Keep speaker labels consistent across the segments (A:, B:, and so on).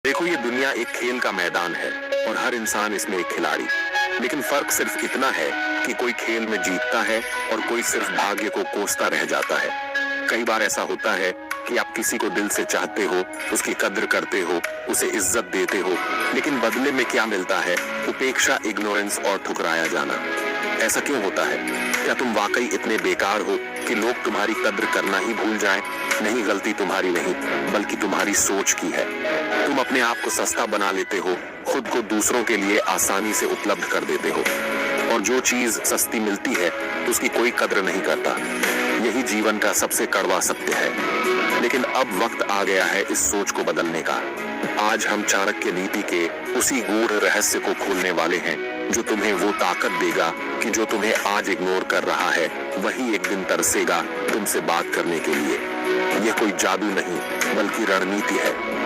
A: देखो, ये दुनिया एक खेल का मैदान है और हर इंसान इसमें एक खिलाड़ी। लेकिन फर्क सिर्फ इतना है कि कोई खेल में जीतता है और कोई सिर्फ भाग्य को कोसता रह जाता है। कई बार ऐसा होता है कि आप किसी को दिल से चाहते हो, उसकी कद्र करते हो, उसे इज्जत देते हो, लेकिन बदले में क्या मिलता है? उपेक्षा, इग्नोरेंस और ठुकराया जाना। ऐसा क्यों होता है? क्या तुम वाकई इतने बेकार हो कि लोग तुम्हारी कद्र करना ही भूल जाएं? नहीं, गलती तुम्हारी नहीं बल्कि तुम्हारी सोच की है। तुम अपने आप को सस्ता बना लेते हो, खुद को दूसरों के लिए आसानी से उपलब्ध कर देते हो, और जो चीज सस्ती मिलती है उसकी कोई कद्र नहीं करता। यही जीवन का सबसे कड़वा सत्य है। लेकिन अब वक्त आ गया है इस सोच को बदलने का। आज हम चाणक्य नीति के उसी गूढ़ रहस्य को खोलने वाले हैं जो तुम्हें वो ताकत देगा कि जो तुम्हें आज इग्नोर कर रहा है वही एक दिन तरसेगा तुमसे बात करने के लिए। यह कोई जादू नहीं बल्कि रणनीति है।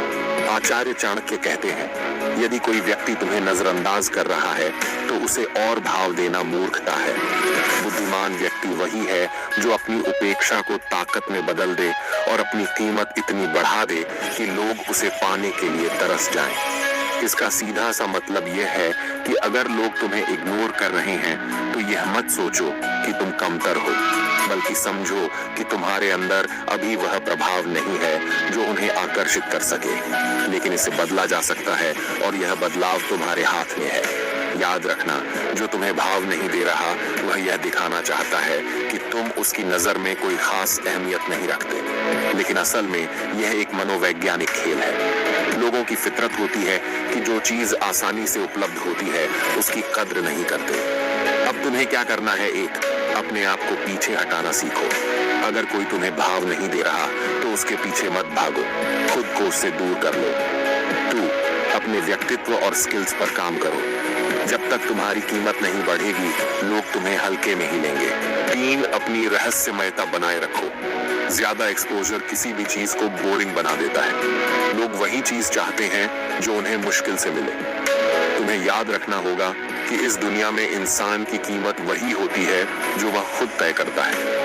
A: आचार्य चाणक्य कहते हैं, यदि कोई व्यक्ति तुम्हें नजरअंदाज कर रहा है तो उसे और भाव देना मूर्खता है। बुद्धिमान व्यक्ति वही है जो अपनी उपेक्षा को ताकत में बदल दे और अपनी कीमत इतनी बढ़ा दे कि लोग उसे पाने के लिए तरस जाएं। इसका सीधा सा मतलब यह है कि अगर लोग तुम्हें इग्नोर कर रहे हैं तो यह मत सोचो कि तुम कमतर हो, बल्कि समझो कि तुम्हारे अंदर अभी वह प्रभाव नहीं है जो उन्हें आकर्षित कर सके। लेकिन इसे बदला जा सकता है और यह बदलाव तुम्हारे हाथ में है। याद रखना, जो तुम्हें भाव नहीं दे रहा वह यह दिखाना चाहता है कि तुम उसकी नजर में कोई खास अहमियत नहीं रखते। लेकिन असल में यह एक मनोवैज्ञानिक खेल है। लोगों की फितरत होती है कि जो चीज आसानी से उपलब्ध होती है उसकी कद्र नहीं करते। अब तुम्हें क्या करना है? एक, अपने आप को पीछे हटाना सीखो। अगर कोई तुम्हें भाव नहीं दे रहा तो उसके पीछे मत भागो, खुद को उससे दूर कर लो। 2, अपने व्यक्तित्व और स्किल्स पर काम करो। जब तक तुम्हारी कीमत नहीं बढ़ेगी लोग तुम्हें हल्के में ही लेंगे। 3, अपनी रहस्यमयता बनाए रखो। ज्यादा एक्सपोजर किसी भी चीज को बोरिंग बना देता है। लोग वही चीज चाहते हैं जो उन्हें मुश्किल से मिले। तुम्हें याद रखना होगा कि इस दुनिया में इंसान की कीमत वही होती है जो वह खुद तय करता है।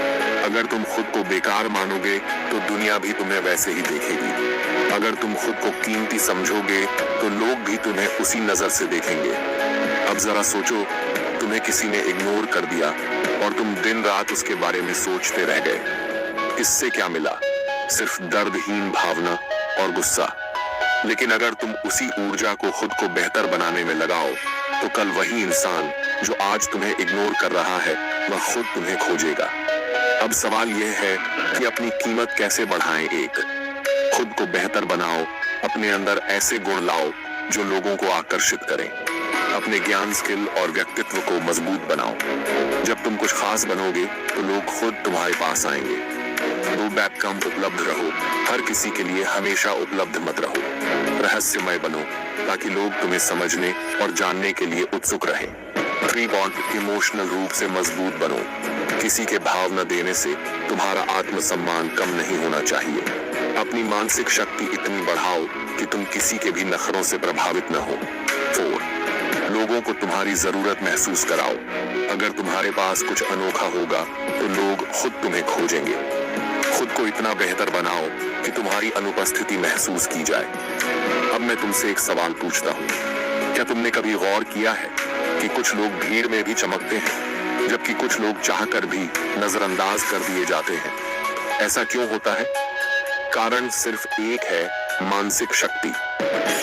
A: अगर तुम खुद को बेकार मानोगे तो दुनिया भी तुम्हें वैसे ही देखेगी। अगर तुम खुद को कीमती समझोगे तो लोग भी तुम्हें उसी नजर से देखेंगे। अब जरा सोचो, तुम्हें किसी ने इग्नोर कर दिया और तुम दिन रात उसके बारे में सोचते रह गए। इससे क्या मिला? सिर्फ दर्दहीन भावना और गुस्सा। लेकिन अगर तुम उसी ऊर्जा को खुद को बेहतर बनाने में लगाओ तो कल वही इंसान जो आज तुम्हें इग्नोर कर रहा है वह खुद तुम्हें खोजेगा। अब सवाल यह है कि अपनी कीमत कैसे बढ़ाएं? 1, खुद को बेहतर बनाओ। अपने अंदर ऐसे गुण लाओ जो लोगों को आकर्षित करें। अपने ज्ञान, स्किल और व्यक्तित्व को मजबूत बनाओ। जब तुम कुछ खास बनोगे तो लोग खुद तुम्हारे पास आएंगे। 2, बैककम उपलब्ध रहो। हर किसी के लिए हमेशा उपलब्ध मत रहो। रहस्यमय बनो ताकि लोग तुम्हें समझने और जानने के लिए उत्सुक रहें। 3, बॉन्ड, इमोशनल रूप से मजबूत बनो। किसी के भाव न देने से तुम्हारा आत्मसम्मान कम नहीं होना चाहिए। अपनी मानसिक शक्ति इतनी बढ़ाओ कि तुम किसी के भी नखरों से प्रभावित न हो। 4, लोगों को तुम्हारी जरूरत महसूस कराओ। अगर तुम्हारे पास कुछ अनोखा होगा तो लोग खुद तुम्हें खोजेंगे। खुद को इतना बेहतर बनाओ कि तुम्हारी अनुपस्थिति महसूस की जाए। अब मैं तुमसे एक सवाल पूछता हूँ, क्या तुमने कभी गौर किया है कि कुछ लोग भीड़ में भी चमकते हैं जबकि कुछ लोग चाहकर भी नजरअंदाज कर दिए जाते हैं? ऐसा क्यों होता है? कारण सिर्फ एक है, मानसिक शक्ति।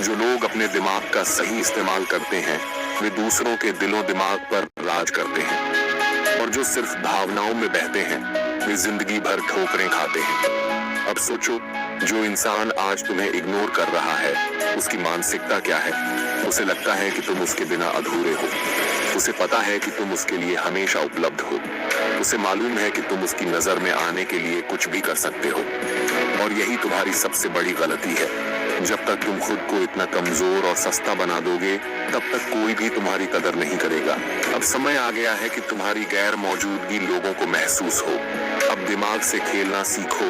A: जो लोग अपने दिमाग का सही इस्तेमाल करते हैं वे दूसरों के दिलो दिमाग पर राज करते हैं, और जो सिर्फ भावनाओं में बहते हैं वे जिंदगी भर ठोकरें खाते हैं। अब सोचो, जो इंसान आज तुम्हें इग्नोर कर रहा है उसकी मानसिकता क्या है? उसे लगता है कि तुम उसके बिना अधूरे हो। उसे पता है कि तुम उसके लिए हमेशा उपलब्ध हो। उसे मालूम है कि तुम उसकी नजर में आने के लिए कुछ भी कर सकते हो। और यही तुम्हारी सबसे बड़ी गलती है। जब तक तुम खुद को इतना कमजोर और सस्ता बना दोगे तब तक कोई भी तुम्हारी कदर नहीं करेगा। अब समय आ गया है कि तुम्हारी गैर मौजूदगी लोगों को महसूस हो। अब दिमाग से खेलना सीखो,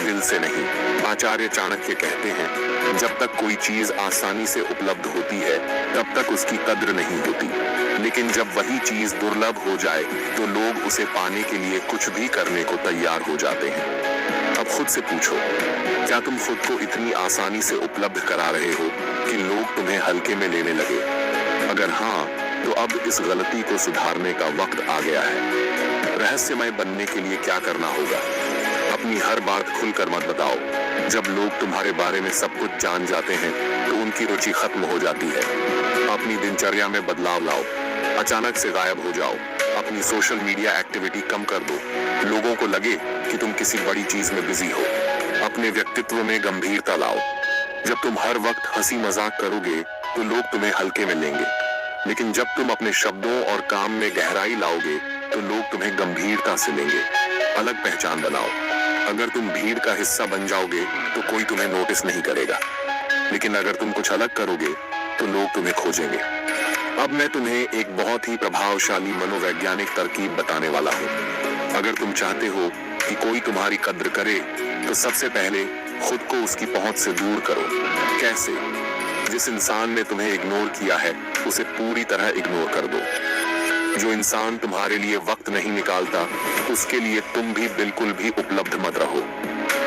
A: दिल से नहीं। आचार्य चाणक्य कहते हैं, जब तक कोई चीज आसानी से उपलब्ध होती है तब तक उसकी कद्र नहीं होती, लेकिन जब वही चीज दुर्लभ हो जाए तो लोग उसे पाने के लिए कुछ भी करने को तैयार हो जाते हैं। अब खुद से पूछो, क्या तुम खुद को इतनी आसानी से उपलब्ध करा रहे हो कि लोग तुम्हें हल्के में लेने लगे? अगर हाँ, तो अब इस गलती को सुधारने का वक्त आ गया है। रहस्यमय बनने के लिए क्या करना होगा? अपनी हर बात खुलकर मत बताओ। जब लोग तुम्हारे बारे में सब कुछ जान जाते हैं तो उनकी रुचि खत्म हो जाती है। अपनी दिनचर्या में बदलाव लाओ। अचानक से गायब हो जाओ। अपनी सोशल मीडिया एक्टिविटी कम कर दो। लोगों को लगे कि तुम किसी बड़ी चीज में बिजी हो। अपने व्यक्तित्व में गंभीरता लाओ। जब तुम हर वक्त हंसी मजाक करोगे तो लोग तुम्हें हल्के में लेंगे, लेकिन जब तुम अपने शब्दों और काम में गहराई लाओगे तो लोग तुम्हें गंभीरता से लेंगे। अलग पहचान बनाओ। अगर तुम भीड़ का हिस्सा बन जाओगे तो कोई तुम्हें नोटिस नहीं करेगा, लेकिन अगर तुम कुछ अलग करोगे तो लोग तुम्हें खोजेंगे। अब मैं तुम्हें एक बहुत ही प्रभावशाली मनोवैज्ञानिक तरकीब बताने वाला हूँ। अगर तुम चाहते हो कि कोई तुम्हारी कद्र करे तो सबसे पहले खुद को उसकी पहुंच से दूर करो। कैसे? जिस इंसान ने तुम्हें इग्नोर किया है उसे पूरी तरह इग्नोर कर दो। जो इंसान तुम्हारे लिए वक्त नहीं निकालता उसके लिए तुम भी बिल्कुल भी उपलब्ध मत रहो।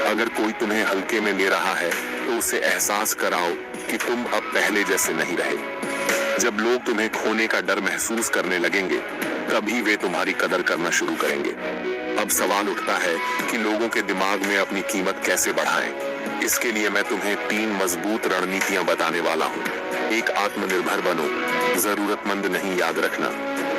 A: अगर कोई तुम्हें हल्के में ले रहा है तो उसे एहसास कराओ कि तुम अब पहले जैसे नहीं रहे। जब लोग तुम्हें खोने का डर महसूस करने लगेंगे तभी वे तुम्हारी कदर करना शुरू करेंगे। अब सवाल उठता है कि लोगों के दिमाग में अपनी कीमत कैसे बढ़ाएं। इसके लिए मैं तुम्हें 3 मजबूत रणनीतियां बताने वाला हूँ। एक, आत्मनिर्भर बनो। जरूरतमंद नहीं, याद रखना।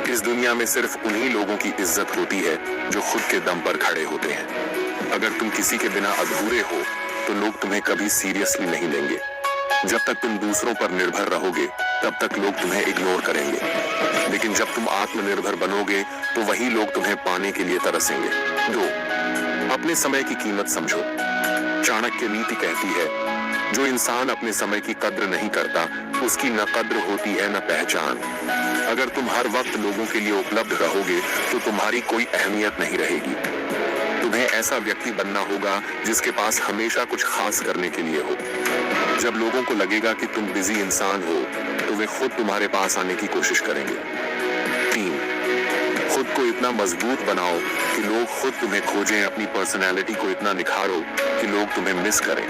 A: इस दुनिया में सिर्फ उन्हीं लोगों की इज्जत होती है जो खुद के दम पर खड़े होते हैं। अगर तुम किसी के बिना अधूरे हो तो लोग तुम्हें कभी सीरियसली नहीं लेंगे। जब तक तुम दूसरों पर निर्भर रहोगे तब तक लोग तुम्हें इग्नोर करेंगे, लेकिन जब तुम आत्मनिर्भर बनोगे तो वही लोग तुम्हें पाने के लिए तरसेंगे। 2, अपने समय की कीमत समझो। चाणक्य नीति कहती है, जो इंसान अपने समय की कद्र नहीं करता उसकी न कद्र होती है न पहचान। अगर तुम हर वक्त लोगों के लिए उपलब्ध रहोगे तो तुम्हारी कोई अहमियत नहीं रहेगी। तुम्हें ऐसा व्यक्ति बनना होगा जिसके पास हमेशा कुछ खास करने के लिए हो। जब लोगों को लगेगा कि तुम बिजी इंसान हो तो वे खुद तुम्हारे पास आने की कोशिश करेंगे। 3, खुद को इतना मजबूत बनाओ कि लोग खुद तुम्हें खोजें। अपनी पर्सनैलिटी को इतना निखारो कि लोग तुम्हें मिस करें।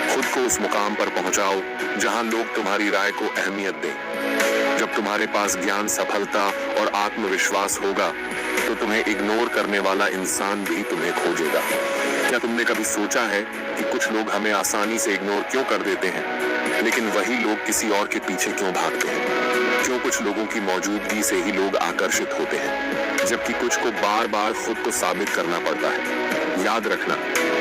A: खुद को उस मुकाम पर पहुंचाओ जहां लोग तुम्हारी राय को अहमियत दें। जब तुम्हारे पास ज्ञान, सफलता और आत्मविश्वास होगा तो तुम्हें इग्नोर करने वाला इंसान भी तुम्हें खोजेगा। क्या तुमने कभी सोचा है कि कुछ लोग हमें आसानी से इग्नोर क्यों कर देते हैं, लेकिन वही लोग किसी और के पीछे क्यों भागते हैं? क्यों कुछ लोगों की मौजूदगी से ही लोग आकर्षित होते हैं, जबकि कुछ को बार बार खुद को साबित करना पड़ता है? याद रखना,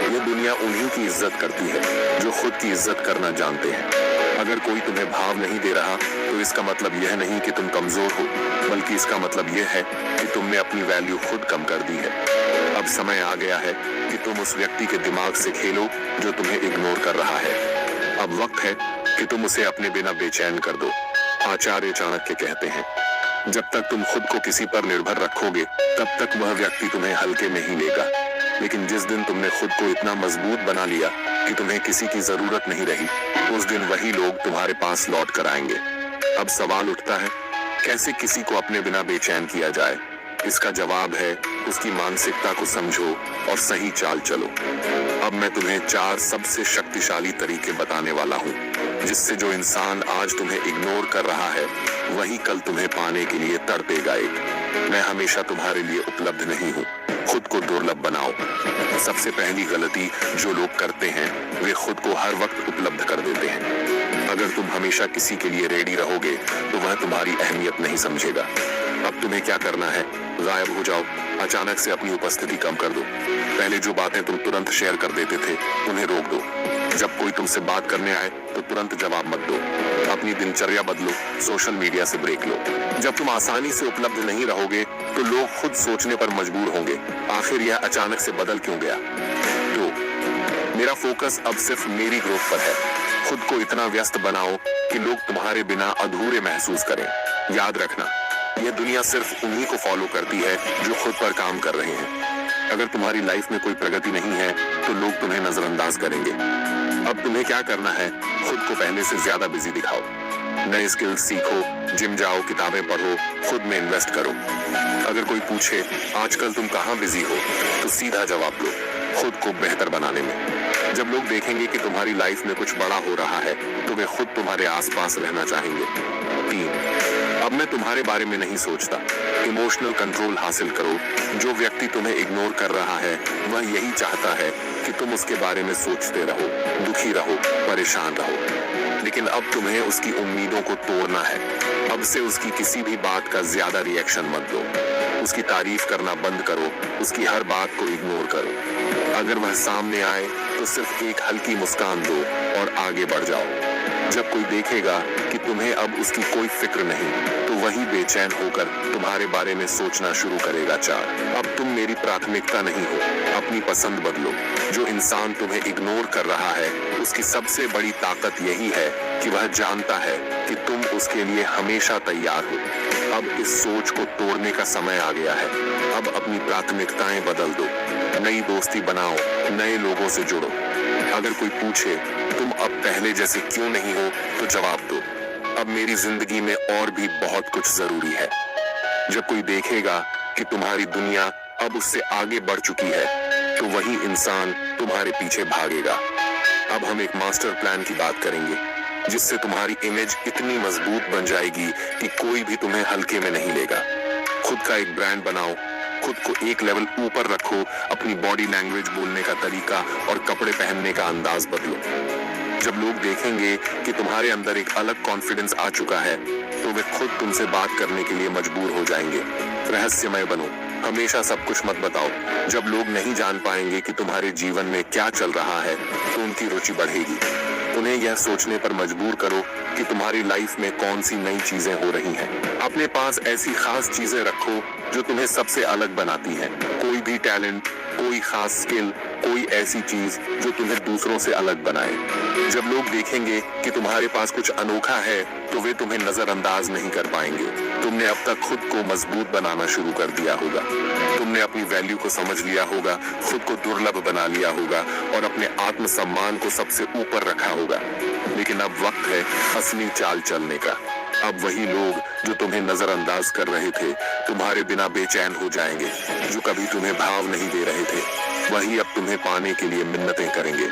A: ये दुनिया उन्हीं की इज्जत करती है जो खुद की इज्जत करना जानते हैं। अगर कोई तुम्हें भाव नहीं दे रहा तो इसका मतलब यह नहीं कि तुम कमजोर हो, बल्कि इसका मतलब यह है कि तुमने अपनी वैल्यू खुद कम कर दी है। अब समय आ गया है कि तुम उस व्यक्ति के दिमाग से खेलो जो तुम्हें इग्नोर कर रहा है। अब वक्त है कि तुम उसे अपने बिना बेचैन कर दो। आचार्य चाणक्य कहते हैं, जब तक तुम खुद को किसी पर निर्भर रखोगे तब तक वह व्यक्ति तुम्हें हल्के में ही लेगा, लेकिन जिस दिन तुमने खुद को इतना मजबूत बना लिया कि तुम्हें किसी की जरूरत नहीं रही, उस दिन वही लोग तुम्हारे पास लौट कर आएंगे। अब सवाल उठता है, कैसे किसी को अपने बिना बेचैन किया जाए? इसका जवाब है, उसकी मानसिकता को समझो और सही चाल चलो। अब मैं तुम्हें 4 सबसे शक्तिशाली तरीके बताने वाला हूँ, जिससे जो इंसान आज तुम्हें इग्नोर कर रहा है वही कल तुम्हें पाने के लिए तड़पेगा। मैं हमेशा तुम्हारे लिए उपलब्ध नहीं हूँ। खुद को दुर्लभ बनाओ। सबसे पहली गलती जो लोग करते हैं वे खुद को हर वक्त उपलब्ध कर देते हैं। अगर तुम हमेशा किसी के लिए रेडी रहोगे तो वह तुम्हारी अहमियत नहीं समझेगा। अब तुम्हें क्या करना है? गायब हो जाओ। अचानक से अपनी उपस्थिति कम कर दो। पहले जो बातें तुम तुरंत शेयर कर देते थे उन्हें रोक दो। जब कोई तुमसे बात करने आए तो तुरंत जवाब मत दो। अपनी दिनचर्या बदलो, सोशल मीडिया से ब्रेक लो। जब तुम आसानी से उपलब्ध नहीं रहोगे तो लोग खुद सोचने पर मजबूर होंगे, आखिर यह अचानक से बदल क्यों गया। 2, मेरा फोकस अब सिर्फ मेरी ग्रोथ पर है। खुद को इतना व्यस्त बनाओ कि लोग तुम्हारे बिना अधूरे महसूस करें। याद रखना, यह दुनिया सिर्फ उन्हीं को फॉलो करती है जो खुद पर काम कर रहे हैं। अगर तुम्हारी लाइफ में कोई प्रगति नहीं है तो लोग तुम्हें नजरअंदाज करेंगे। अब तुम्हें क्या करना है? खुद को पहले से ज्यादा बिजी दिखाओ। नए स्किल्स सीखो, जिम जाओ, किताबें पढ़ो, खुद में इन्वेस्ट करो। अगर कोई पूछे आजकल तुम कहाँ बिजी हो तो सीधा जवाब दो, खुद को बेहतर बनाने में। जब लोग देखेंगे कि तुम्हारी लाइफ में कुछ बड़ा हो रहा है तो तो वे खुद तुम्हारे आसपास रहना चाहेंगे। 3, अब मैं तुम्हारे बारे में नहीं सोचता। इमोशनल कंट्रोल हासिल करो। जो व्यक्ति तुम्हें इग्नोर कर रहा है वह यही चाहता है कि तुम उसके बारे में सोचते रहो, दुखी रहो, परेशान रहो। लेकिन अब तुम्हें उसकी उम्मीदों को तोड़ना है। अब से उसकी किसी भी बात का ज्यादा रिएक्शन मत दो। उसकी तारीफ करना बंद करो, उसकी हर बात को इग्नोर करो। अगर वह सामने आए तो सिर्फ एक हल्की मुस्कान दो और आगे बढ़ जाओ। जब कोई देखेगा कि तुम्हें अब उसकी कोई फिक्र नहीं, तो वही बेचैन होकर तुम्हारे बारे में सोचना शुरू करेगा। 4, अब तुम मेरी प्राथमिकता नहीं हो। अपनी पसंद बदलो। जो इंसान तुम्हें इग्नोर कर रहा है उसकी सबसे बड़ी ताकत यही है कि वह जानता है कि तुम उसके लिए हमेशा तैयार हो। अब इस सोच को तोड़ने का समय आ गया है। अब अपनी प्राथमिकताएं बदल दो। नई दोस्ती बनाओ, नए लोगों से जुड़ो। अगर कोई पूछे तुम अब पहले जैसे क्यों नहीं हो, तो जवाब दो, अब मेरी जिंदगी में और भी बहुत कुछ जरूरी है। जब कोई देखेगा कि तुम्हारी दुनिया अब उससे आगे बढ़ चुकी है, तो वही इंसान तुम्हारे पीछे भागेगा। अब हम एक मास्टर प्लान की बात करेंगे, जिससे तुम्हारी इमेज इतनी मजबूत बन जाएगी कि कोई भी तुम्हें हल्के में नहीं लेगा। खुद का एक ब्रांड बनाओ, खुद को एक लेवल ऊपर रखो। अपनी बॉडी लैंग्वेज, बोलने का तरीका और कपड़े पहनने का अंदाज बदलो। जब लोग देखेंगे कि तुम्हारे अंदर एक अलग कॉन्फिडेंस आ चुका है, तो वे खुद तुमसे बात करने के लिए मजबूर हो जाएंगे। रहस्यमय बनो, हमेशा सब कुछ मत बताओ। जब लोग नहीं जान पाएंगे कि तुम्हारे जीवन में क्या चल रहा है, तो उनकी रुचि बढ़ेगी। उन्हें यह सोचने पर मजबूर करो कि तुम्हारी लाइफ में कौन सी नई चीजें हो रही हैं। अपने पास ऐसी खास चीजें रखो जो तुम्हें सबसे अलग बनाती हैं। कोई भी टैलेंट, कोई खास स्किल, कोई ऐसी चीज जो तुम्हें दूसरों से अलग बनाए। जब लोग देखेंगे कि तुम्हारे पास कुछ अनोखा है, तो वे तुम्हें नजरअंदाज नहीं कर पाएंगे। तुमने अब तक खुद को मजबूत बनाना शुरू कर दिया होगा। तुमने अपनी वैल्यू को समझ लिया होगा, खुद को दुर्लभ बना लिया होगा और अपने आत्मसम्मान को सबसे ऊपर रखा होगा। लेकिन अब वक्त है असली चाल चलने का। अब वही लोग जो तुम्हें नजरअंदाज कर रहे थे, तुम्हारे बिना बेचैन हो जाएंगे। जो कभी तुम्हें भाव नहीं दे रहे थे, वही अब तुम्हें पाने के लिए मिन्नतें करेंगे।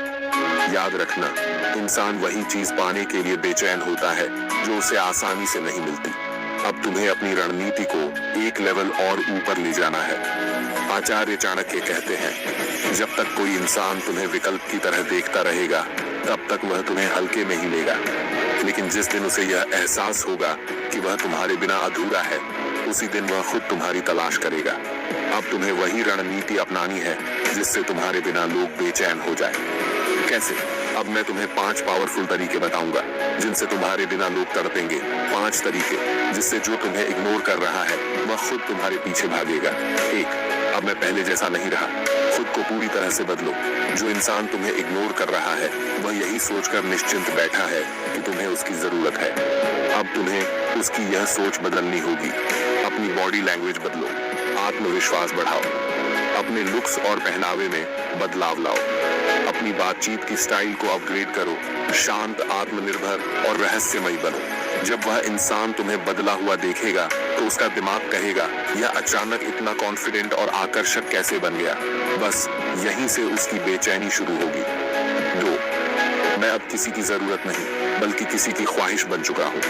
A: याद रखना, इंसान वही चीज पाने के लिए बेचैन होता है जो उसे आसानी से नहीं मिलती। अब तुम्हें अपनी रणनीति को एक लेवल और ऊपर ले जाना है। आचार्य चाणक्य कहते हैं, जब तक कोई इंसान तुम्हें विकल्प की तरह देखता रहेगा, तब तक वह तुम्हें हल्के में ही लेगा। लेकिन जिस दिन उसे यह एहसास होगा कि वह तुम्हारे बिना अधूरा है, उसी दिन वह खुद तुम्हारी तलाश करेगा। अब तुम्हें वही रणनीति अपनानी है जिससे तुम्हारे बिना लोग बेचैन हो जाएं। कैसे? अब मैं तुम्हें 5 पावरफुल तरीके बताऊंगा जिनसे तुम्हारे बिना लोग तड़पेंगे। 5 तरीके जिससे जो तुम्हें इग्नोर कर रहा है वह खुद तुम्हारे पीछे भागेगा। 1, अब मैं पहले जैसा नहीं रहा। खुद को पूरी तरह से बदलो। जो इंसान तुम्हें इग्नोर कर रहा है वह यही सोचकर निश्चिंत बैठा है कि तुम्हें उसकी जरूरत है। अब तुम्हें उसकी यह सोच बदलनी होगी। अपनी बॉडी लैंग्वेज बदलो, आत्मविश्वास बढ़ाओ, अपने लुक्स और पहनावे में बदलाव लाओ, अपनी बातचीत की स्टाइल को अपग्रेड करो, शांत, आत्मनिर्भर और रहस्यमयी बनो। जब वह इंसान तुम्हें बदला हुआ देखेगा तो उसका दिमाग कहेगा, यह अचानक इतना कॉन्फिडेंट और आकर्षक कैसे बन गया। बस यहीं से उसकी बेचैनी शुरू होगी। 2, मैं अब किसी की जरूरत नहीं बल्कि किसी की ख्वाहिश बन चुका हूँ।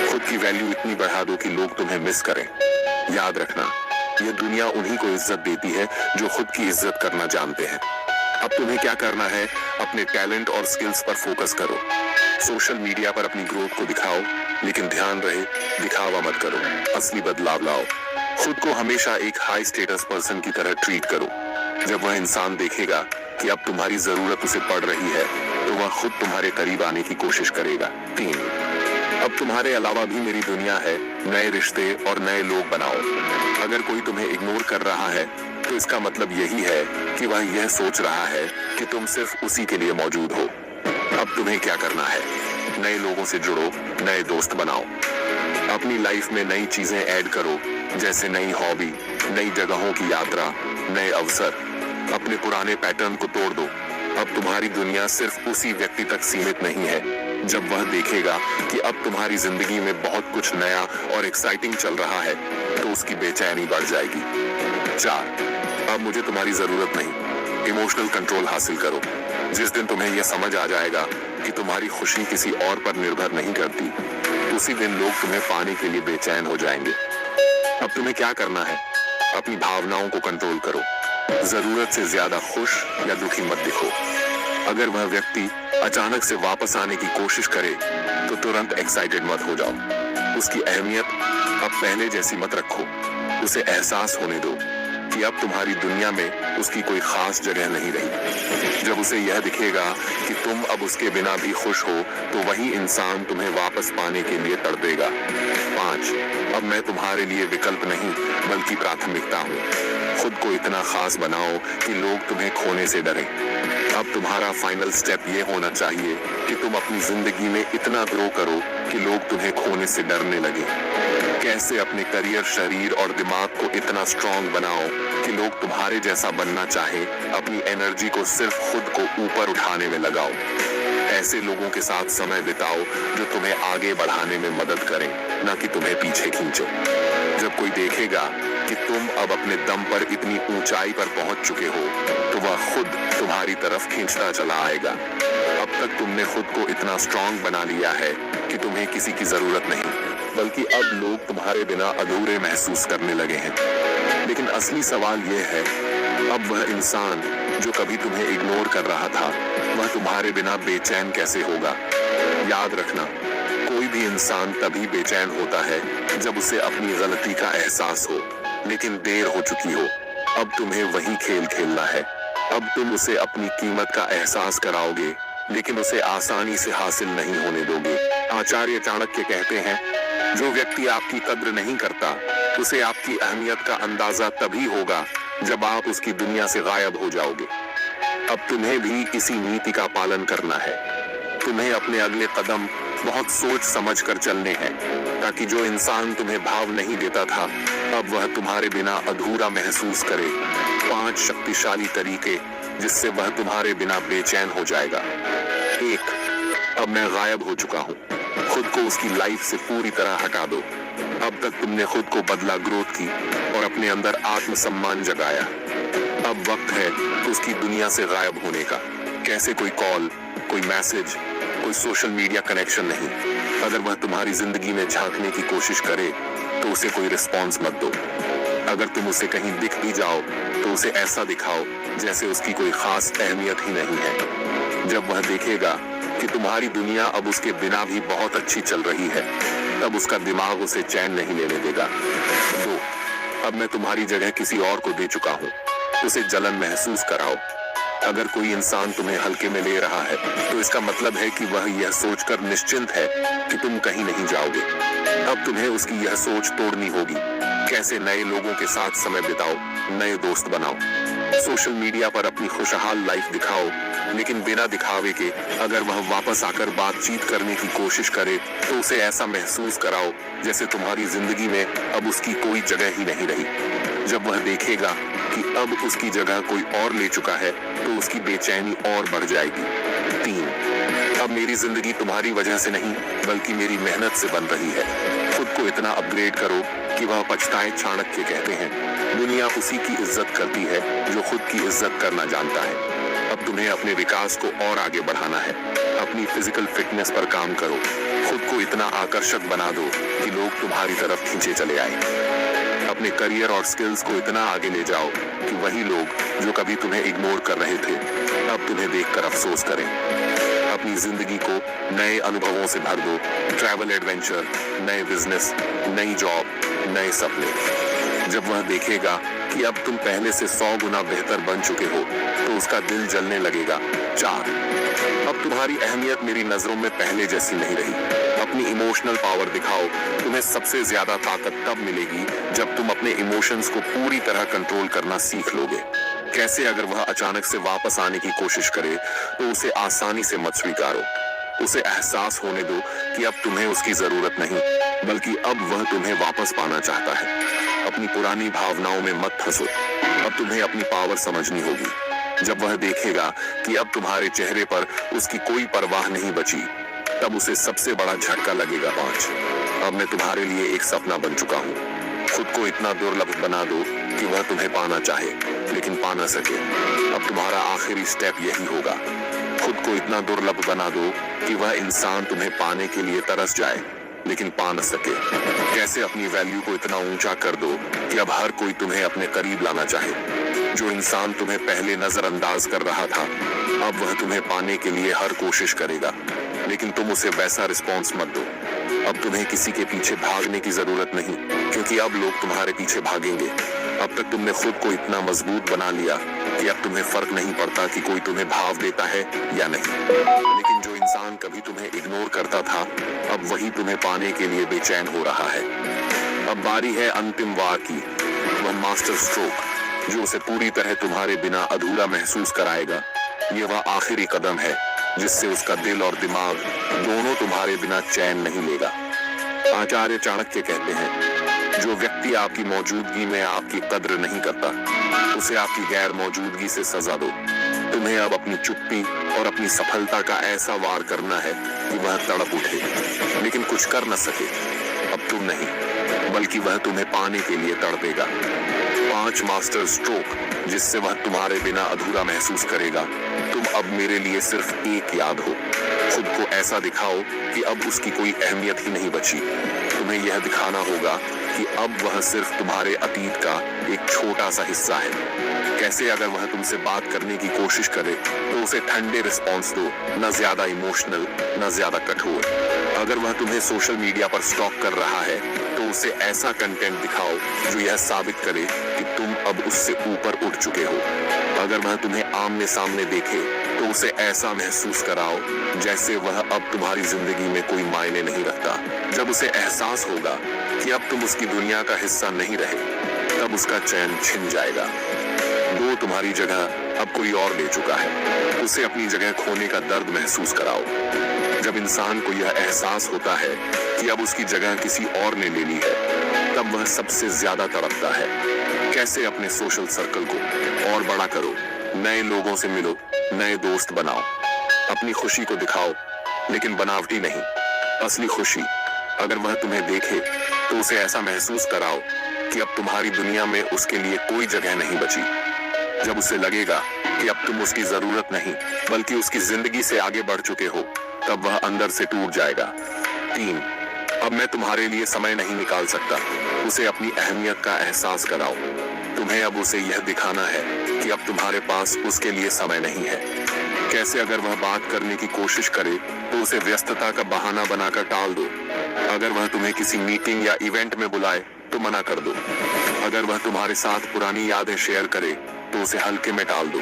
A: खुद की वैल्यू इतनी बढ़ा दो कि लोग तुम्हें मिस करें। याद रखना, यह दुनिया उन्हीं को इज्जत देती है जो खुद की इज्जत करना जानते हैं। अब तुम्हें क्या करना है, अपने टैलेंट और स्किल्स पर फोकस करो। सोशल मीडिया पर अपनी ग्रोथ को दिखाओ, लेकिन ध्यान रहे दिखावा मत करो, असली बदलाव लाओ। खुद को हमेशा एक हाई स्टेटस पर्सन की तरह ट्रीट करो। जब वह इंसान देखेगा कि अब तुम्हारी जरूरत उसे पड़ रही है, तो वह खुद तुम्हारे करीब आने की कोशिश करेगा। 3, अब तुम्हारे अलावा भी मेरी दुनिया है। नए रिश्ते और नए लोग बनाओ। अगर कोई तुम्हें इग्नोर कर रहा है, तो इसका मतलब यही है कि वह यह सोच रहा है कि तुम सिर्फ उसी के लिए मौजूद हो। अब तुम्हें क्या करना है, नए लोगों से जुड़ो, नए दोस्त बनाओ, अपनी लाइफ में नई चीजें ऐड करो, जैसे नई हॉबी, नई जगहों की यात्रा, नए अवसर। अपने पुराने पैटर्न को तोड़ दो। अब तुम्हारी दुनिया सिर्फ उसी व्यक्ति तक सीमित नहीं है। जब वह देखेगा कि अब तुम्हारी जिंदगी में बहुत कुछ नया और एक्साइटिंग चल रहा है, तो उसकी बेचैनी बढ़ जाएगी। 4, अब मुझे तुम्हारी जरूरत नहीं। इमोशनल कंट्रोल हासिल करो। जिस दिन तुम्हें यह समझ आ जाएगा कि तुम्हारी खुशी किसी और पर निर्भर नहीं करती, उसी दिन लोग तुम्हें पाने के लिए बेचैन हो जाएंगे। अब तुम्हें क्या करना है? अपनी भावनाओं को कंट्रोल करो। जरूरत से ज्यादा खुश या दुखी मत दिखो। अगर वह व्यक्ति अचानक से वापस आने की कोशिश करे तो तुरंत एक्साइटेड मत हो जाओ। उसकी अहमियत अब पहले जैसी मत रखो। उसे एहसास होने दो कि अब तुम्हारी दुनिया में उसकी कोई खास जगह नहीं रही। जब उसे यह दिखेगा कि तुम अब उसके बिना भी खुश हो तो वही इंसान तुम्हें वापस पाने के लिए तड़पेगा। 5, अब मैं तुम्हारे लिए विकल्प नहीं बल्कि प्राथमिकता हूँ। खुद को इतना खास बनाओ कि लोग तुम्हें खोने से डरें। अब तुम्हारा फाइनल स्टेप ये होना चाहिए कि तुम अपनी जिंदगी में इतना ग्रो करो कि लोग तुम्हें खोने से डरने लगे। कैसे अपने करियर, शरीर और दिमाग को इतना स्ट्रांग बनाओ कि लोग तुम्हारे जैसा बनना चाहे। अपनी एनर्जी को सिर्फ खुद को ऊपर उठाने में लगाओ। ऐसे लोगों के साथ समय बिताओ जो तुम्हें आगे बढ़ाने में मदद करें, ना कि तुम्हें पीछे खींचे। जब कोई देखेगा कि तुम अब अपने दम पर इतनी ऊंचाई पर पहुंच चुके हो तो वह खुद तुम्हारी तरफ खींचता चला आएगा। अब तक तुमने खुद को इतना स्ट्रांग बना लिया है कि तुम्हें किसी की जरूरत नहीं, बल्कि अब लोग तुम्हारे बिना अधूरे महसूस करने लगे हैं। लेकिन असली सवाल यह है, अब वह इंसान जो कभी तुम्हें इग्नोर कर रहा था, वह तुम्हारे बिना बेचैन कैसे होगा? याद रखना, कोई भी इंसान तभी बेचैन होता है जब उसे अपनी गलती का एहसास हो, लेकिन देर हो चुकी हो। अब तुम्हें वही खेल खेलना है। अब तुम उसे अपनी कीमत का एहसास कराओगे, लेकिन उसे आसानी से हासिल नहीं होने दोगे। आचार्य चाणक्य कहते हैं, जो व्यक्ति आपकी कद्र नहीं करता उसे आपकी अहमियत का अंदाजा तभी होगा जब आप उसकी दुनिया से गायब हो जाओगे। अब तुम्हें भी इसी नीति का पालन करना है। तुम्हें अपने अगले कदम बहुत सोच समझ कर चलने हैं, ताकि जो इंसान तुम्हें भाव नहीं देता था अब वह तुम्हारे बिना अधूरा महसूस करे। 5 शक्तिशाली तरीके जिससे वह तुम्हारे बिना बेचैन हो जाएगा। 1, अब मैं गायब हो चुका हूँ। खुद को उसकी लाइफ से पूरी तरह हटा दो। अब तक तुमने खुद को बदला, ग्रोथ की और अपने अंदर आत्मसम्मान जगाया। अब वक्त है उसकी दुनिया से गायब होने का। कैसे? कोई कॉल, कोई मैसेज, कोई सोशल मीडिया कनेक्शन नहीं। अगर वह तुम्हारी जिंदगी में झांकने की कोशिश करे तो उसे कोई रिस्पॉन्स मत दो। अगर तुम उसे कहीं दिख भी जाओ तो उसे ऐसा दिखाओ जैसे उसकी कोई खास अहमियत ही नहीं है। जब वह देखेगा कि तुम्हारी दुनिया अब उसके बिना भी बहुत अच्छी चल रही है, तब उसका दिमाग उसे चैन नहीं लेने देगा। 2, अब मैं तुम्हारी जगह किसी और को दे चुका हूँ। उसे जलन महसूस कराओ। अगर कोई इंसान तुम्हें हल्के में ले रहा है तो इसका मतलब है कि वह यह सोचकर निश्चिंत है कि तुम कहीं नहीं जाओगे। अब तुम्हें उसकी यह सोच तोड़नी होगी। कैसे? नए लोगों के साथ समय बिताओ, नए दोस्त बनाओ, सोशल मीडिया पर अपनी खुशहाल लाइफ दिखाओ, लेकिन बिना दिखावे के। अगर वह वापस आकर बातचीत करने की कोशिश करे तो उसे ऐसा महसूस कराओ जैसे तुम्हारी जिंदगी में अब उसकी कोई जगह ही नहीं रही। जब वह देखेगा कि अब उसकी जगह कोई और ले चुका है तो उसकी बेचैनी और बढ़ जाएगी। 3, अब मेरी जिंदगी तुम्हारी वजह से नहीं बल्कि मेरी मेहनत से बन रही है। खुद को इतना अपग्रेड करो कि वह पछताए। चाणक्य कहते हैं, दुनिया उसी की इज्जत करती है जो खुद की इज्जत करना जानता है। अब तुम्हें अपने विकास को और आगे बढ़ाना है। अपनी फिजिकल फिटनेस पर काम करो। खुद को इतना आकर्षक बना दो कि लोग तुम्हारी तरफ खींचे चले आए। अपने करियर और स्किल्स को इतना आगे ले जाओ कि वही लोग जो कभी तुम्हें इग्नोर कर रहे थे अब तुम्हें देखकर अफसोस करें। अपनी जिंदगी को नए अनुभवों से भर दो। ट्रैवल, एडवेंचर, नए बिजनेस, नई जॉब, नए सपने। जब वह देखेगा कि अब तुम पहले से 100 गुना बेहतर बन चुके हो तो उसका दिल जलने लगेगा। 4, अब तुम्हारी अहमियत मेरी नजरों में पहले जैसी नहीं रही। अपनी इमोशनल पावर दिखाओ। तुम्हें सबसे ज्यादा ताकत तब मिलेगी जब तुम अपने इमोशंस को पूरी तरह कंट्रोल करना सीख लोगे। कैसे? अगर वह अचानक से वापस आने की कोशिश करे तो उसे आसानी से मत स्वीकारो। उसे एहसास होने दो कि अब तुम्हें उसकी जरूरत नहीं बल्कि अब वह तुम्हें वापस पाना चाहता है। अपनी पुरानी भावनाओं में मत फंसो। अब तुम्हें अपनी पावर समझनी होगी। जब वह देखेगा कि अब तुम्हारे चेहरे पर उसकी कोई परवाह नहीं बची तब उसे सबसे बड़ा झटका लगेगा। 5, अब मैं तुम्हारे लिए एक सपना बन चुका हूँ। खुद को इतना दुर्लभ बना दो कि वह तुम्हें पाना चाहे लेकिन पा ना सके। अब तुम्हारा आखिरी स्टेप यही होगा। खुद को इतना दुर्लभ बना दो कि वह इंसान तुम्हें पाने के लिए तरस जाए लेकिन पा न सके। कैसे अपनी वैल्यू को इतना ऊंचा कर दो कि अब हर कोई तुम्हें अपने करीब लाना चाहे। जो इंसान तुम्हें पहले नजरअंदाज कर रहा था, अब वह तुम्हें पाने के लिए हर कोशिश करेगा, लेकिन तुम उसे वैसा रिस्पॉन्स मत दो। अब तुम्हें किसी के पीछे भागने की जरूरत नहीं, क्योंकि अब लोग तुम्हारे पीछे भागेंगे। अब तक तुमने खुद को इतना मजबूत बना लिया कि अब तुम्हें फर्क नहीं पड़ता कि कोई तुम्हें भाव देता है या नहीं। लेकिन जो इंसान कभी तुम्हें इग्नोर करता था, अब वही तुम्हें पाने के लिए बेचैन हो रहा है। अब बारी है अंतिम वार की, वह मास्टर स्ट्रोक जो उसे पूरी तरह तुम्हारे बिना अधूरा महसूस कराएगा। ये वह आखिरी कदम है जिससे उसका दिल और दिमाग दोनों तुम्हारे बिना चैन नहीं लेगा। आचार्य चाणक्य कहते हैं, जो व्यक्ति आपकी मौजूदगी में आपकी कद्र नहीं करता, उसे आपकी गैर मौजूदगी से सजा दो। तुम्हें अब अपनी चुप्पी और अपनी सफलता का ऐसा वार करना है कि वह तड़प उठे, लेकिन कुछ कर न सके। अब तुम नहीं, बल्कि वह तुम्हें पाने के लिए तड़पेगा। 5 मास्टर स्ट्रोक जिससे वह तुम्हारे बिना अधूरा महसूस करेगा। तुम अब मेरे लिए सिर्फ एक याद हो। खुद को ऐसा दिखाओ कि अब उसकी कोई अहमियत ही नहीं बची। तुम्हें यह दिखाना होगा कि अब वह सिर्फ तुम्हारे अतीत का एक छोटा सा हिस्सा है। कैसे? अगर वह तुमसे बात करने की कोशिश करे तो उसे ठंडे रिस्पॉन्स दो, न ज्यादा इमोशनल न ज्यादा कठोर। अगर वह तुम्हें सोशल मीडिया पर स्टॉक कर रहा है तो उसे ऐसा कंटेंट दिखाओ जो यह साबित करे कि तुम अब उससे ऊपर उठ चुके हो। अगर वह तुम्हें आमने सामने देखे तो उसे ऐसा महसूस कराओ जैसे वह अब तुम्हारी जिंदगी में कोई मायने नहीं रखता। जब उसे एहसास होगा कि अब तुम उसकी दुनिया का हिस्सा नहीं रहे, तब उसका चैन छिन जाएगा। वो तुम्हारी जगह अब कोई और ले चुका है। उसे अपनी जगह खोने का दर्द महसूस कराओ। जब इंसान को यह एहसास होता है कि अब उसकी जगह किसी और ने ले ली है, तब वह सबसे ज्यादा तड़पता है। कैसे? अपने सोशल सर्कल को और बड़ा करो, नए लोगों से मिलो, नए दोस्त बनाओ, अपनी खुशी को दिखाओ, लेकिन बनावटी नहीं, असली खुशी। अगर वह तुम्हें देखे तो उसे ऐसा महसूस कराओ कि अब तुम्हारी दुनिया में उसके लिए कोई जगह नहीं बची। जब उसे लगेगा कि अब तुम उसकी जरूरत नहीं बल्कि उसकी जिंदगी से आगे बढ़ चुके हो, तब वह अंदर से टूट जाएगा। 3, अब मैं तुम्हारे लिए समय नहीं निकाल सकता। उसे अपनी अहमियत का एहसास कराओ। तुम्हें अब उसे यह दिखाना है कि अब तुम्हारे पास उसके लिए समय नहीं है। कैसे? अगर वह बात करने की कोशिश करे तो उसे व्यस्तता का बहाना बनाकर टाल दो। अगर वह तुम्हें किसी मीटिंग या इवेंट में बुलाए तो मना कर दो। अगर वह तुम्हारे साथ पुरानी यादें शेयर करे तो उसे हल्के में टाल दो।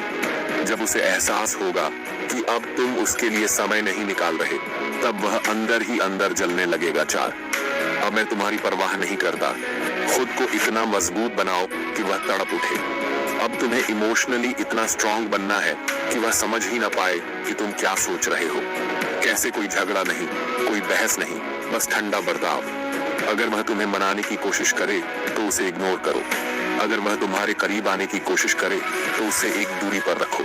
A: जब उसे एहसास होगा कि अब तुम उसके लिए समय नहीं निकाल रहे, तब वह अंदर ही अंदर जलने लगेगा। 4, अब मैं तुम्हारी परवाह नहीं करता। खुद को इतना मजबूत बनाओ कि वह तड़प उठे। अब तुम्हें इमोशनली इतना स्ट्रांग बनना है कि वह समझ ही ना पाए कि तुम क्या सोच रहे हो। कैसे? कोई झगड़ा नहीं, कोई बहस नहीं, बस ठंडा बर्ताव। अगर वह तुम्हें मनाने की कोशिश करे तो उसे इग्नोर करो। अगर वह तुम्हारे करीब आने की कोशिश करे तो उसे एक दूरी पर रखो।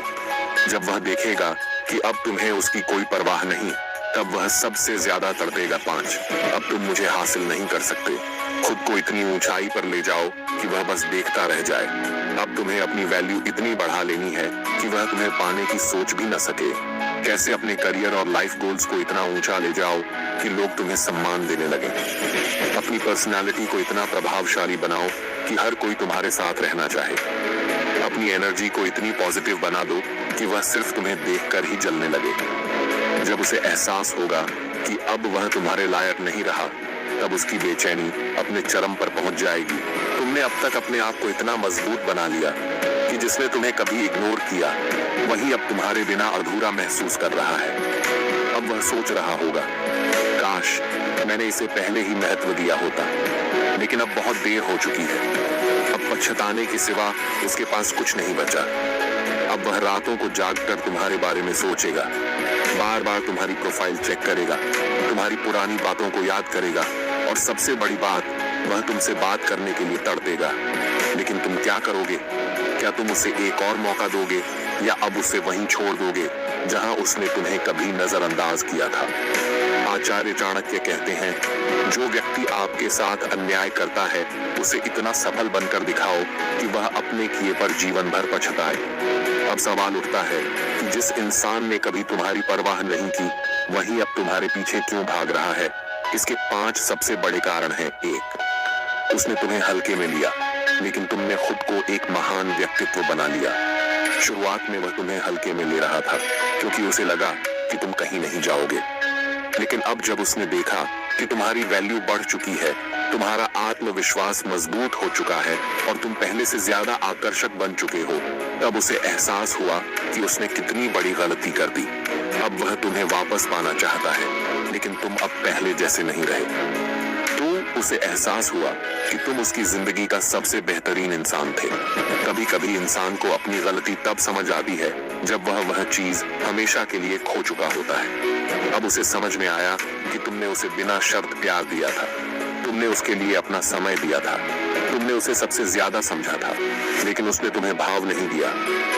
A: जब वह देखेगा कि अब तुम्हें उसकी कोई परवाह नहीं, तब वह सबसे ज्यादा तड़पेगा। 5, अब तुम मुझे हासिल नहीं कर सकते। खुद को इतनी ऊंचाई पर ले जाओ कि वह बस देखता रह जाए। अब तुम्हें अपनी वैल्यू इतनी बढ़ा लेनी है कि वह तुम्हें पाने की सोच भी न सके। कैसे? अपने करियर और लाइफ गोल्स को इतना ऊंचा ले जाओ कि लोग तुम्हें सम्मान देने लगे। अपनी पर्सनालिटी को इतना प्रभावशाली बनाओ कि हर कोई तुम्हारे साथ रहना चाहे। अपनी एनर्जी को इतनी पॉजिटिव बना दो कि वह सिर्फ तुम्हें देखकर ही जलने लगे। जब उसे एहसास होगा कि अब वह तुम्हारे लायक नहीं रहा, तब उसकी बेचैनी अपने चरम पर पहुंच जाएगी। तुमने अब तक अपने आप को इतना मजबूत बना लिया कि जिसने तुम्हें कभी इग्नोर किया, वही अब तुम्हारे बिना अधूरा महसूस कर रहा है। अब वह सोच रहा होगा, काश मैंने इसे पहले ही महत्व दिया होता, लेकिन अब बहुत देर हो चुकी है। अब पछताने के सिवा उसके पास कुछ नहीं बचा। अब वह रातों को जागकर तुम्हारे बारे में सोचेगा, बार बार तुम्हारी प्रोफाइल चेक करेगा, तुम्हारी पुरानी बातों को याद करेगा, और सबसे बड़ी बात, वह तुमसे बात करने के लिए तड़पेगा। लेकिन तुम क्या करोगे? क्या तुम उसे एक और मौका दोगे या अब उसे वहीं छोड़ दोगे जहां उसने तुम्हें कभी नजरअंदाज किया था? आचार्य चाणक्य कहते हैं, जो व्यक्ति आपके साथ अन्याय करता है उसे इतना सफल बनकर दिखाओ कि वह अपने किए पर जीवन भर पछताए। अब सवाल उठता है कि जिस इंसान ने कभी तुम्हारी परवाह नहीं की, वही अब तुम्हारे पीछे क्यों भाग रहा है। इसके 5 सबसे बड़े कारण हैं। 1, उसने तुम्हें हल्के में लिया, लेकिन तुमने खुद को एक महान व्यक्तित्व बना लिया। शुरुआत में वह तुम्हें हल्के में ले रहा था क्योंकि उसे लगा कि तुम कहीं नहीं जाओगे, लेकिन अब जब उसने देखा कि तुम्हारी वैल्यू बढ़ चुकी है, तुम्हारा आत्मविश्वास मजबूत हो चुका है और तुम पहले से ज्यादा आकर्षक बन चुके हो, तब उसे एहसास हुआ कि उसने कितनी बड़ी गलती कर दी। अब वह तुम्हें वापस पाना चाहता है, लेकिन तुम अब पहले जैसे नहीं रहे। उसे एहसास हुआ कि तुम उसकी जिंदगी का सबसे बेहतरीन इंसान थे। कभी कभी इंसान को अपनी गलती तब समझ आती है जब वह चीज हमेशा के लिए खो चुका होता है। अब उसे समझ में आया कि तुमने उसे बिना शर्त प्यार दिया था, तुमने उसके लिए अपना समय दिया था, तुमने उसे सबसे ज्यादा समझा था, लेकिन उसने तुम्हें भाव नहीं दिया।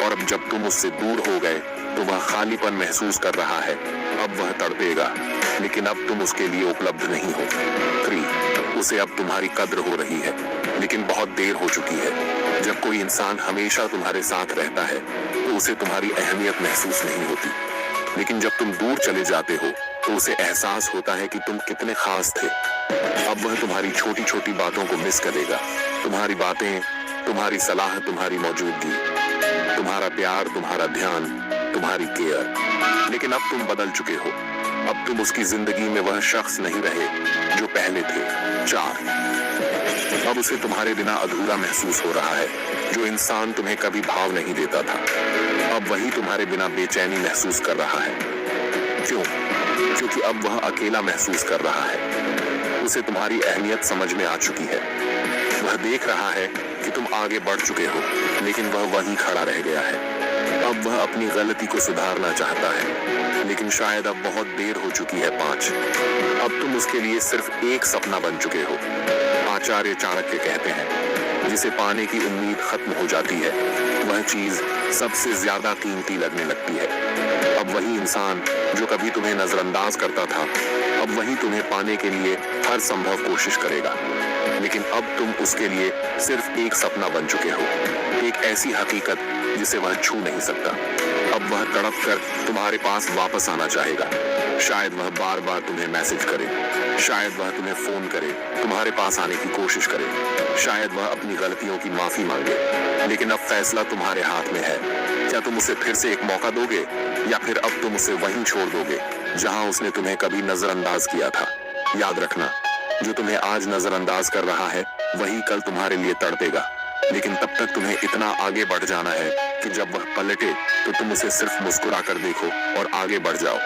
A: और अब जब तुम उससे दूर हो गए तो वह खालीपन महसूस कर रहा है। अब वह तड़पेगा, लेकिन अब तुम उसके लिए उपलब्ध नहीं हो। 3, उसे अब तुम्हारी कद्र हो रही है, लेकिन बहुत देर हो चुकी है। जब कोई इंसान हमेशा तुम्हारे साथ रहता है तो उसे तुम्हारी अहमियत महसूस नहीं होती, लेकिन जब तुम दूर चले जाते हो तो उसे एहसास होता है कि तुम कितने खास थे। अब वह तुम्हारी छोटी छोटी बातों को मिस करेगा, तुम्हारी बातें, तुम्हारी सलाह, तुम्हारी मौजूदगी, तुम्हारा प्यार, तुम्हारा ध्यान, तुम्हारी केयर। लेकिन अब तुम बदल चुके हो, अब तुम उसकी जिंदगी में वह शख्स नहीं रहे जो पहले थे। 4, अब उसे तुम्हारे बिना अधूरा महसूस हो रहा है। जो इंसान तुम्हें कभी भाव नहीं देता था, अब वही तुम्हारे बिना बेचैनी महसूस कर रहा है। क्यों? क्योंकि अब वह अकेला महसूस कर रहा है। उसे तुम्हारी अहमियत समझ में आ चुकी है। वह देख रहा है कि तुम आगे बढ़ चुके हो, लेकिन वह वहीं खड़ा रह गया है। अब वह अपनी गलती को सुधारना चाहता है, लेकिन शायद अब बहुत देर हो चुकी है। 5, अब तुम उसके लिए सिर्फ एक सपना बन चुके हो। आचार्य चाणक्य कहते हैं, जिसे पाने की उम्मीद खत्म हो जाती है, वह चीज सबसे ज्यादा कीमती लगने लगती है। अब वही इंसान जो कभी तुम्हें नजरअंदाज करता था, अब वही तुम्हें पाने के लिए हर संभव कोशिश करेगा। लेकिन अब तुम उसके लिए सिर्फ एक सपना बन चुके हो, एक ऐसी हकीकत जिसे वह छू नहीं सकता। अब वह तड़प कर तुम्हारे पास वापस आना चाहेगा। शायद वह बार बार तुम्हें मैसेज करे, शायद वह तुम्हें फोन करे, तुम्हारे पास आने की कोशिश करे, शायद वह अपनी गलतियों की माफी मांगे। लेकिन अब फैसला तुम्हारे हाथ में है। क्या तुम उसे फिर से एक मौका दोगे, या फिर अब तुम उसे वहीं छोड़ दोगे जहां उसने तुम्हें कभी नजरअंदाज किया था। याद रखना, जो तुम्हें आज नजरअंदाज कर रहा है, वही कल तुम्हारे लिए तड़पेगा। लेकिन तब तक तुम्हें इतना आगे बढ़ जाना है कि जब वह पलटे तो तुम उसे सिर्फ मुस्कुरा कर देखो और आगे बढ़ जाओ।